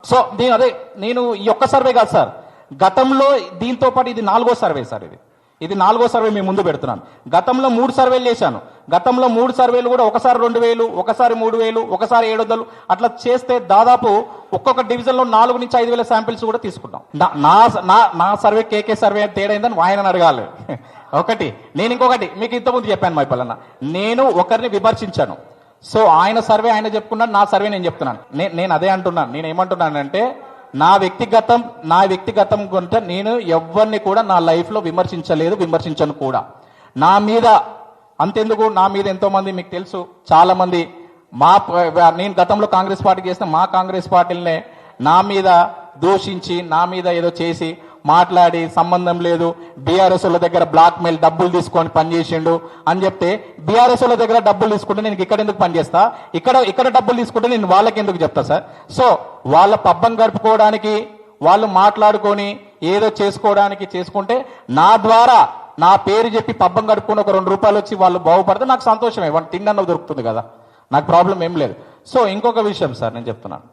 So నేను ఈ ఒక్క సర్వే కాదు సార్, గతంలో దీంతో పాటు ఇది 4వ సర్వే సార్. ఇది 4వ సర్వే మేము ముందు పెడుతున్నాను. గతంలో 3 సర్వేలు చేశాను. గతంలో 3 సర్వేలు కూడా ఒకసారి 2000, ఒకసారి 3000, ఒకసారి 700 అట్లా చేస్తే దాదాపు ఒక్కొక్క డివిజన్లో 4 నుంచి 5,000 శాంపిల్స్ కూడా తీసుకుంటాం. నా సర్వే కేకే సర్వే తేడా అయిందని ఆయనను అడగాలి. ఒకటి నేను ఇంకొకటి మీకు ఇంతకుముందు చెప్పాను మైపల్లన్న, నేను ఒకరిని విమర్శించాను. సో ఆయన సర్వే ఆయన చెప్పుకున్నాను, నా సర్వే నేను చెప్తున్నాను. నేను అదే అంటున్నాను. నేను ఏమంటున్నానంటే నా వ్యక్తిగతం కొంత నేను ఎవరిని కూడా నా లైఫ్లో విమర్శించలేదు, విమర్శించను కూడా. నా మీద అంతెందుకు, నా మీద ఎంతో మంది మీకు తెలుసు చాలా మంది నేను గతంలో కాంగ్రెస్ పార్టీకి చేసిన మా కాంగ్రెస్ పార్టీలనే నా మీద దూషించి నా మీద ఏదో చేసి మాట్లాడి సంబంధం లేదు, బీఆర్ఎస్ వాళ్ళ దగ్గర బ్లాక్ మెయిల్ డబ్బులు తీసుకొని పనిచేసిండు అని చెప్తే, బీఆర్ఎస్ వాళ్ళ దగ్గర డబ్బులు తీసుకుంటే నేను ఇక్కడ ఎందుకు పనిచేస్తా, ఇక్కడ డబ్బులు తీసుకుంటే నేను వాళ్ళకి ఎందుకు చెప్తా సార్? సో వాళ్ళ పబ్బం గడుపుకోవడానికి వాళ్ళు మాట్లాడుకొని ఏదో చేసుకోవడానికి చేసుకుంటే నా ద్వారా నా పేరు చెప్పి పబ్బం గడుపుకొని ఒక 2 రూపాయలు వచ్చి వాళ్ళు బాగుపడితే నాకు సంతోషమే, వాళ్ళు తిండన్న దొరుకుతుంది కదా, నాకు ప్రాబ్లం ఏం లేదు. సో ఇంకొక విషయం సార్ నేను చెప్తున్నాను,